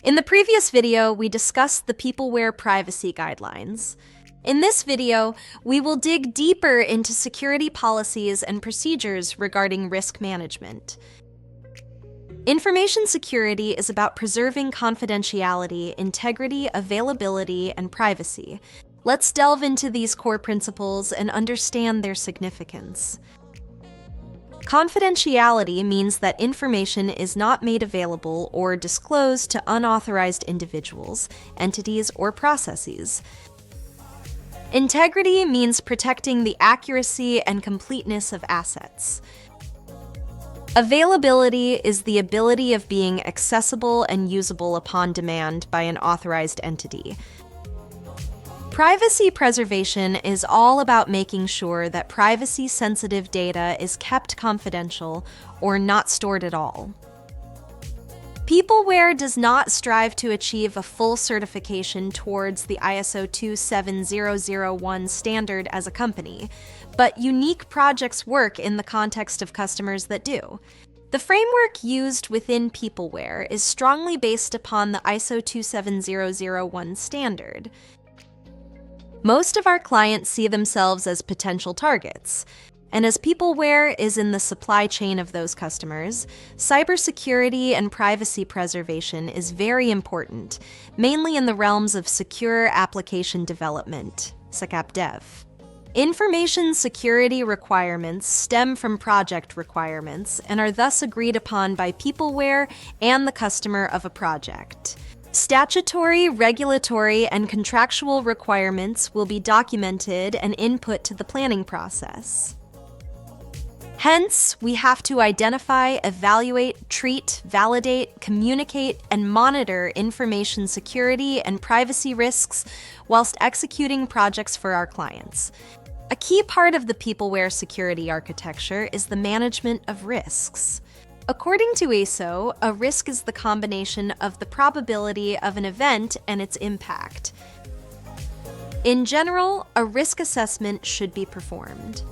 In the previous video, we discussed the PeopleWare privacy guidelines. In this video, we will dig deeper into security policies and procedures regarding risk management. Information security is about preserving confidentiality, integrity, availability, and privacy. Let's delve into these core principles and understand their significance. Confidentiality means that information is not made available or disclosed to unauthorized individuals, entities, or processes. Integrity means protecting the accuracy and completeness of assets. Availability is the ability of being accessible and usable upon demand by an authorized entity. Privacy preservation is all about making sure that privacy-sensitive data is kept confidential or not stored at all. PeopleWare does not strive to achieve a full certification towards the ISO 27001 standard as a company, but unique projects work in the context of customers that do. The framework used within PeopleWare is strongly based upon the ISO 27001 standard. Most of our clients see themselves as potential targets, and as PeopleWare is in the supply chain of those customers, cybersecurity and privacy preservation is very important, mainly in the realms of secure application development, SecApp Dev. Information security requirements stem from project requirements and are thus agreed upon by PeopleWare and the customer of a project. Statutory, regulatory, and contractual requirements will be documented and input to the planning process. Hence, we have to identify, evaluate, treat, validate, communicate, and monitor information security and privacy risks whilst executing projects for our clients. A key part of the PeopleWare security architecture is the management of risks. According to ISO, a risk is the combination of the probability of an event and its impact. In general, a risk assessment should be performed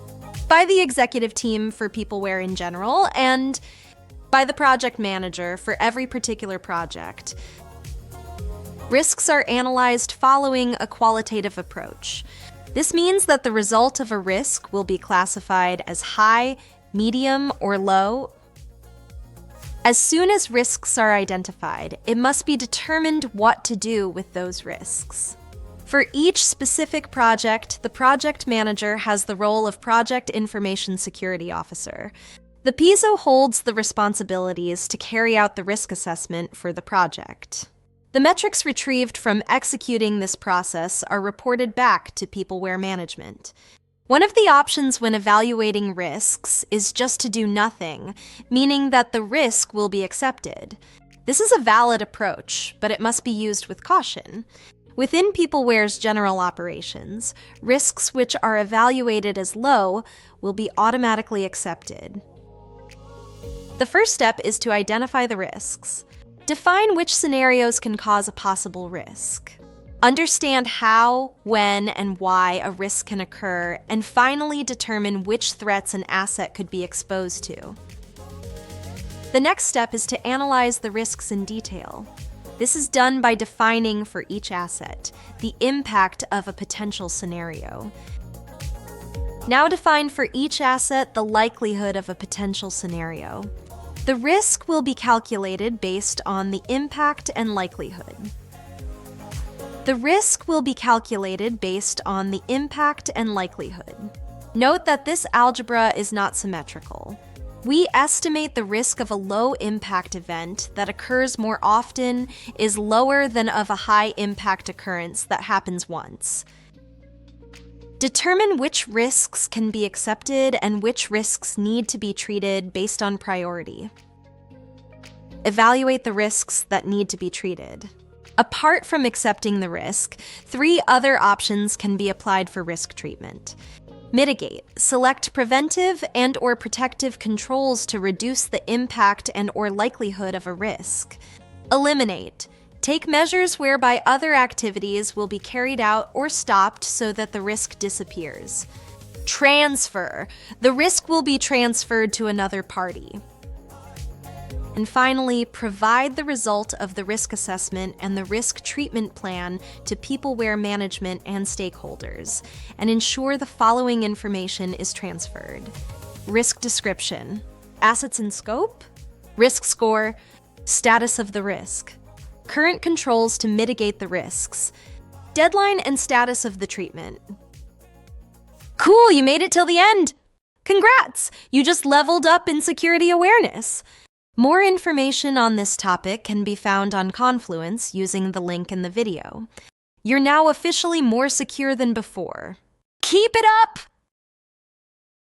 by the executive team for PeopleWare in general and by the project manager for every particular project. Risks are analyzed following a qualitative approach. This means that the result of a risk will be classified as high, medium, or low. As soon as risks are identified, it must be determined what to do with those risks. For each specific project, the project manager has the role of Project Information Security Officer. The PISO holds the responsibilities to carry out the risk assessment for the project. The metrics retrieved from executing this process are reported back to PeopleWare management. One of the options when evaluating risks is just to do nothing, meaning that the risk will be accepted. This is a valid approach, but it must be used with caution. Within PeopleWare's general operations, risks which are evaluated as low will be automatically accepted. The first step is to identify the risks. Define which scenarios can cause a possible risk. Understand how, when, and why a risk can occur, and finally determine which threats an asset could be exposed to. The next step is to analyze the risks in detail. This is done by defining for each asset the impact of a potential scenario. Now define for each asset the likelihood of a potential scenario. The risk will be calculated based on the impact and likelihood. The risk will be calculated based on the impact and likelihood. Note that this algebra is not symmetrical. We estimate the risk of a low-impact event that occurs more often is lower than of a high-impact occurrence that happens once. Determine which risks can be accepted and which risks need to be treated based on priority. Evaluate the risks that need to be treated. Apart from accepting the risk, 3 other options can be applied for risk treatment. Mitigate. Select preventive and/or protective controls to reduce the impact and/or likelihood of a risk. Eliminate. Take measures whereby other activities will be carried out or stopped so that the risk disappears. Transfer. The risk will be transferred to another party. And finally, provide the result of the risk assessment and the risk treatment plan to PeopleWare management and stakeholders, and ensure the following information is transferred: risk description, assets and scope, risk score, status of the risk, current controls to mitigate the risks, deadline and status of the treatment. Cool, you made it till the end! Congrats! You just leveled up in security awareness. More information on this topic can be found on Confluence using the link in the video. You're now officially more secure than before. Keep it up!